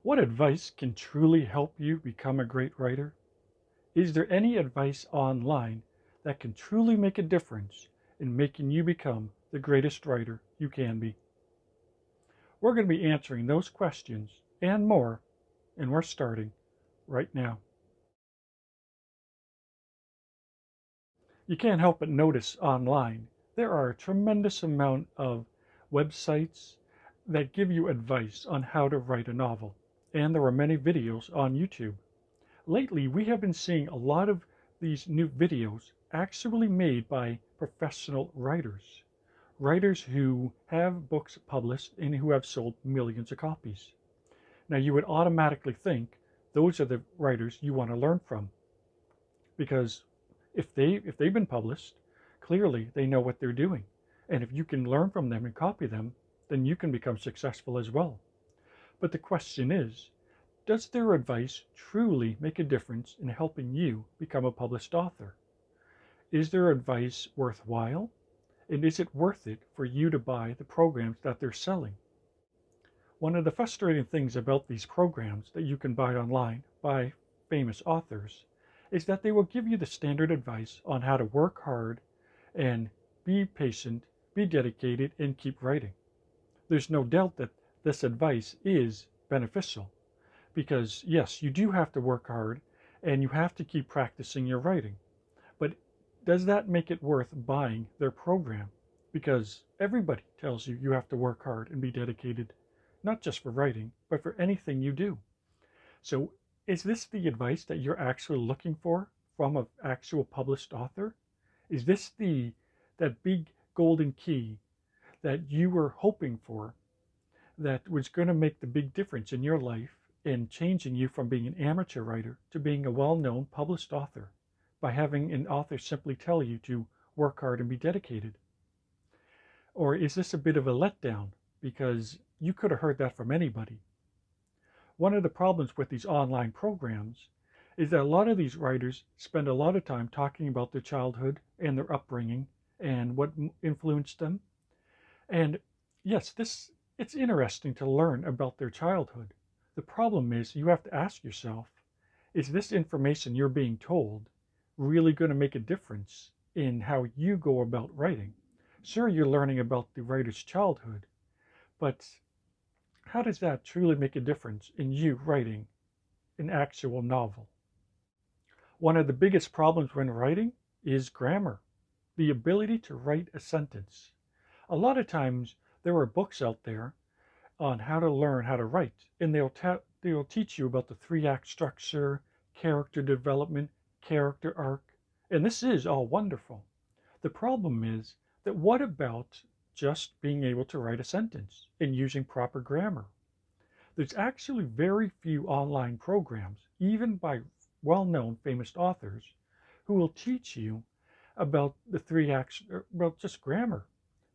What advice can truly help you become a great writer? Is there any advice online that can truly make a difference in making you become the greatest writer you can be? We're going to be answering those questions and more, and we're starting right now. You can't help but notice online there are a tremendous amount of websites that give you advice on how to write a novel, and there are many videos on YouTube. Lately, we have been seeing a lot of these new videos actually made by professional writers, writers who have books published and who have sold millions of copies. Now, you would automatically think those are the writers you want to learn from because if they've been published, clearly they know what they're doing. And if you can learn from them and copy them, then you can become successful as well. But the question is, does their advice truly make a difference in helping you become a published author? Is their advice worthwhile? And is it worth it for you to buy the programs that they're selling? One of the frustrating things about these programs that you can buy online by famous authors is that they will give you the standard advice on how to work hard and be patient, be dedicated, and keep writing. There's no doubt that this advice is beneficial because, yes, you do have to work hard and you have to keep practicing your writing. But does that make it worth buying their program? Because everybody tells you you have to work hard and be dedicated, not just for writing, but for anything you do. So is this the advice that you're actually looking for from an actual published author? Is this that big golden key that you were hoping for that was going to make the big difference in your life in changing you from being an amateur writer to being a well-known published author by having an author simply tell you to work hard and be dedicated? Or is this a bit of a letdown because you could have heard that from anybody? One of the problems with these online programs is that a lot of these writers spend a lot of time talking about their childhood and their upbringing and what influenced them. And yes, it's interesting to learn about their childhood. The problem is you have to ask yourself, is this information you're being told really going to make a difference in how you go about writing? Sure, you're learning about the writer's childhood, but how does that truly make a difference in you writing an actual novel? One of the biggest problems when writing is grammar, the ability to write a sentence. A lot of times there are books out there on how to learn how to write, and they'll teach you about the three-act structure, character development, character arc, and this is all wonderful. The problem is that what about just being able to write a sentence and using proper grammar? There's actually very few online programs, even by well-known famous authors, who will teach you about the three acts, about just grammar,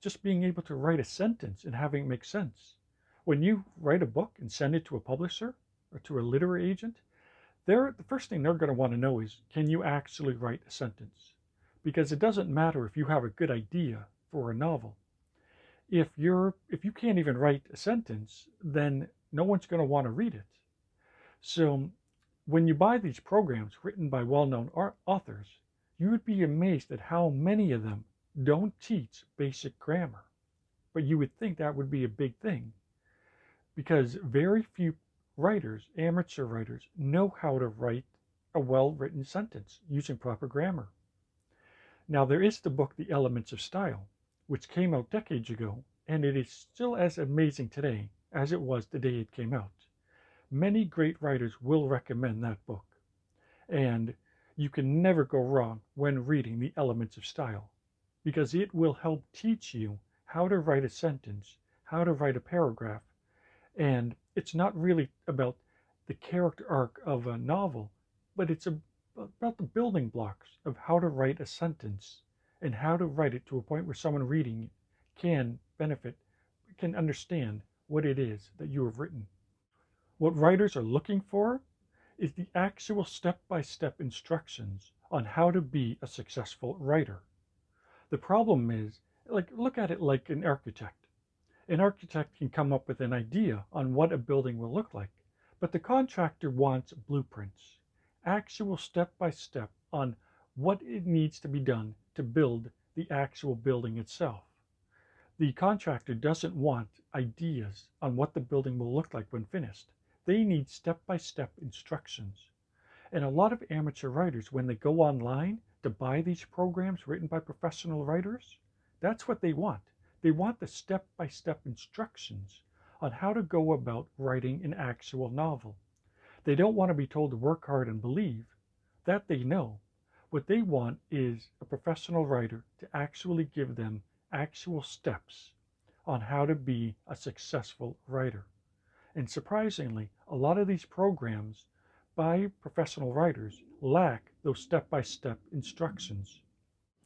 just being able to write a sentence and having it make sense. When you write a book and send it to a publisher or to a literary agent, the first thing they're going to want to know is, can you actually write a sentence? Because it doesn't matter if you have a good idea for a novel. If you can't even write a sentence, then no one's going to want to read it. So when you buy these programs written by well-known authors, you would be amazed at how many of them don't teach basic grammar. But you would think that would be a big thing because very few writers, amateur writers, know how to write a well-written sentence using proper grammar. Now, there is the book, The Elements of Style, which came out decades ago, and it is still as amazing today as it was the day it came out. Many great writers will recommend that book, and you can never go wrong when reading The Elements of Style, because it will help teach you how to write a sentence, how to write a paragraph, and it's not really about the character arc of a novel, but it's about the building blocks of how to write a sentence and how to write it to a point where someone reading it can benefit, can understand what it is that you have written. What writers are looking for is the actual step-by-step instructions on how to be a successful writer. The problem is, look at it like an architect. An architect can come up with an idea on what a building will look like, But the contractor wants blueprints, actual step-by-step on what it needs to be done to build the actual building itself. The contractor doesn't want ideas on what the building will look like when finished. They need step-by-step instructions. And a lot of amateur writers, when they go online to buy these programs written by professional writers, that's what they want. They want the step-by-step instructions on how to go about writing an actual novel. They don't want to be told to work hard and believe. That they know. What they want is a professional writer to actually give them actual steps on how to be a successful writer. And surprisingly, a lot of these programs by professional writers lack those step-by-step instructions.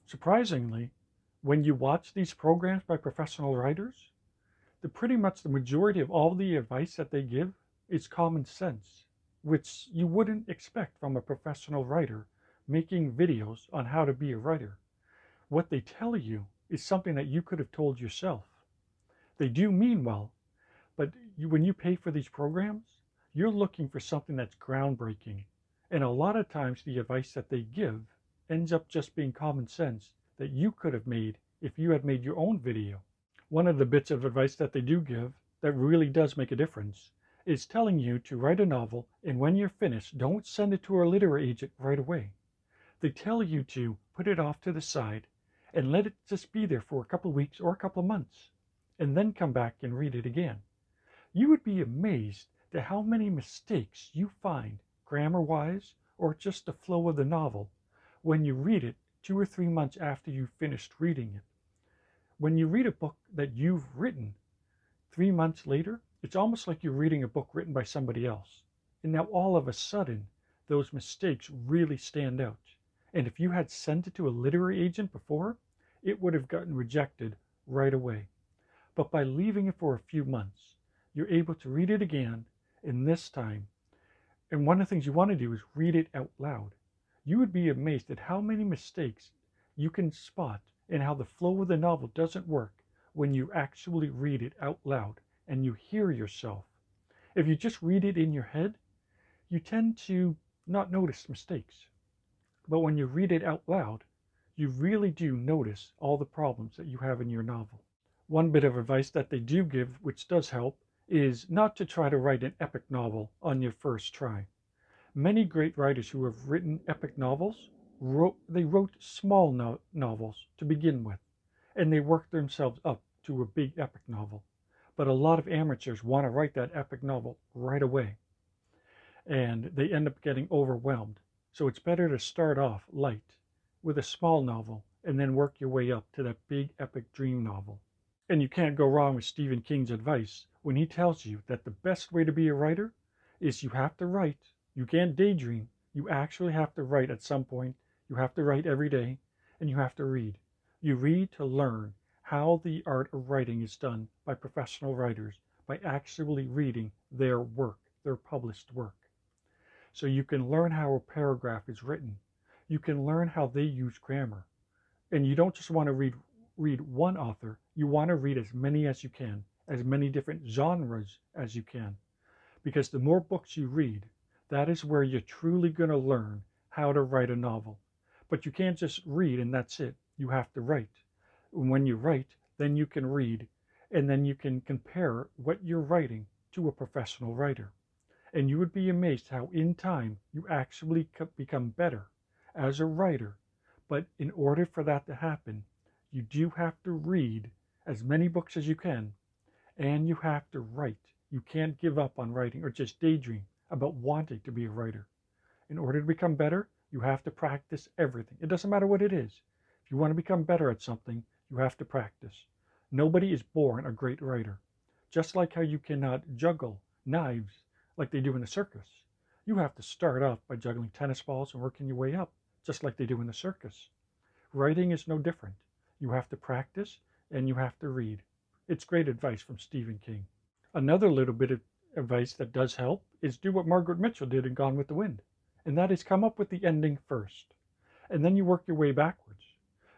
Surprisingly, when you watch these programs by professional writers, pretty much the majority of all the advice that they give is common sense, which you wouldn't expect from a professional writer making videos on how to be a writer. What they tell you is something that you could have told yourself. They do mean well, but when you pay for these programs, you're looking for something that's groundbreaking. And a lot of times the advice that they give ends up just being common sense that you could have made if you had made your own video. One of the bits of advice that they do give that really does make a difference is telling you to write a novel, and when you're finished, don't send it to a literary agent right away. They tell you to put it off to the side and let it just be there for a couple of weeks or a couple of months, and then come back and read it again. You would be amazed at how many mistakes you find, grammar-wise or just the flow of the novel, when you read it 2 or 3 months after you've finished reading it. When you read a book that you've written 3 months later, it's almost like you're reading a book written by somebody else. And now all of a sudden, those mistakes really stand out. And if you had sent it to a literary agent before, it would have gotten rejected right away. But by leaving it for a few months, you're able to read it again, and this time, and one of the things you want to do is read it out loud. You would be amazed at how many mistakes you can spot and how the flow of the novel doesn't work when you actually read it out loud and you hear yourself. If you just read it in your head, you tend to not notice mistakes. But when you read it out loud, you really do notice all the problems that you have in your novel. One bit of advice that they do give, which does help, is not to try to write an epic novel on your first try. Many great writers who have written epic novels, wrote small novels to begin with, and they worked themselves up to a big epic novel. But a lot of amateurs want to write that epic novel right away, and they end up getting overwhelmed. So it's better to start off light with a small novel and then work your way up to that big epic dream novel. And you can't go wrong with Stephen King's advice when he tells you that the best way to be a writer is you have to write. You can't daydream. You actually have to write at some point. You have to write every day, and you have to read. You read to learn how the art of writing is done by professional writers, by actually reading their work, their published work. So you can learn how a paragraph is written. You can learn how they use grammar. And you don't just want to read one author. You want to read as many as you can, as many different genres as you can. Because the more books you read, that is where you're truly going to learn how to write a novel. But you can't just read and that's it. You have to write. And when you write, then you can read, and then you can compare what you're writing to a professional writer. And you would be amazed how in time you actually become better as a writer. But in order for that to happen, you do have to read as many books as you can, and you have to write. You can't give up on writing or just daydream about wanting to be a writer. In order to become better, you have to practice everything. It doesn't matter what it is. If you want to become better at something, you have to practice. Nobody is born a great writer. Just like how you cannot juggle knives like they do in the circus. You have to start off by juggling tennis balls and working your way up, just like they do in the circus. Writing is no different. You have to practice and you have to read. It's great advice from Stephen King. Another little bit of advice that does help is do what Margaret Mitchell did in Gone with the Wind. And that is come up with the ending first. And then you work your way backwards.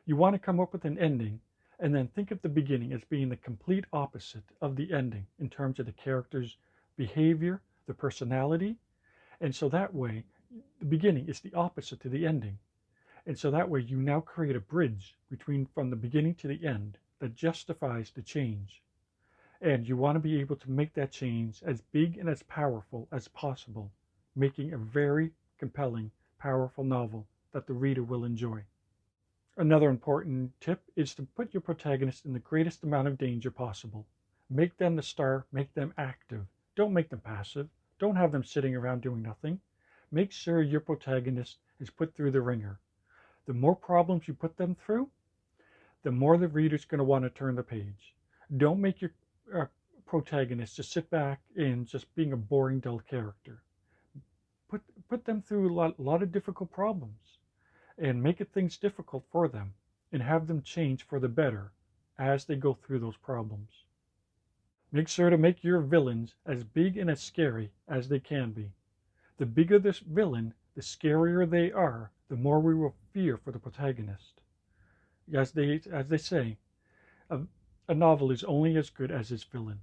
You want to come up with an ending and then think of the beginning as being the complete opposite of the ending in terms of the character's behavior, the personality. And so that way, the beginning is the opposite to the ending. And so that way you now create a bridge between from the beginning to the end that justifies the change. And you want to be able to make that change as big and as powerful as possible, making a very compelling, powerful novel that the reader will enjoy. Another important tip is to put your protagonist in the greatest amount of danger possible. Make them the star, make them active. Don't make them passive. Don't have them sitting around doing nothing. Make sure your protagonist is put through the ringer. The more problems you put them through, the more the reader's going to want to turn the page. Don't make your protagonist just sit back and just being a boring, dull character. Put them through a lot of difficult problems and make things difficult for them and have them change for the better as they go through those problems. Make sure to make your villains as big and as scary as they can be. The bigger this villain, the scarier they are, the more we will fear for the protagonist. As they say, a novel is only as good as its villain.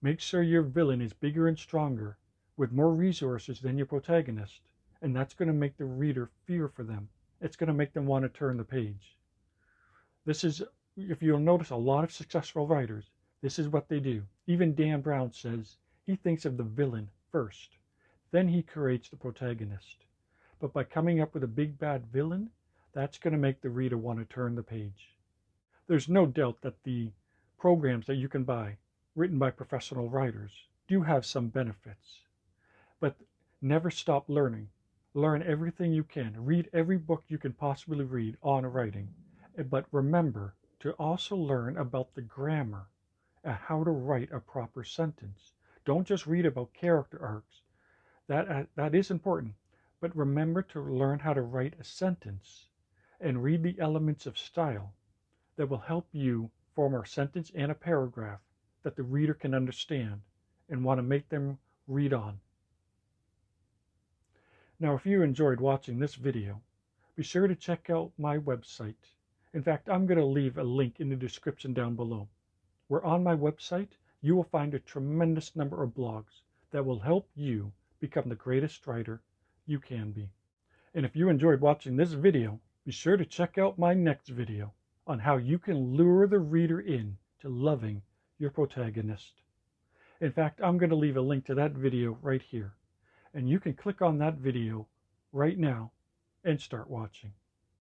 Make sure your villain is bigger and stronger, with more resources than your protagonist, and that's going to make the reader fear for them. It's going to make them want to turn the page. This is, if you'll notice, a lot of successful writers, this is what they do. Even Dan Brown says he thinks of the villain first, then he creates the protagonist. But by coming up with a big bad villain, that's going to make the reader want to turn the page. There's no doubt that the programs that you can buy, written by professional writers, do have some benefits. But never stop learning. Learn everything you can. Read every book you can possibly read on writing. But remember to also learn about the grammar and how to write a proper sentence. Don't just read about character arcs. That is important. But remember to learn how to write a sentence and read the elements of style that will help you form a sentence and a paragraph that the reader can understand and want to make them read on. Now, if you enjoyed watching this video, be sure to check out my website. In fact, I'm going to leave a link in the description down below, where on my website you will find a tremendous number of blogs that will help you become the greatest writer you can be. And if you enjoyed watching this video, be sure to check out my next video on how you can lure the reader in to loving your protagonist. In fact, I'm going to leave a link to that video right here, and you can click on that video right now and start watching.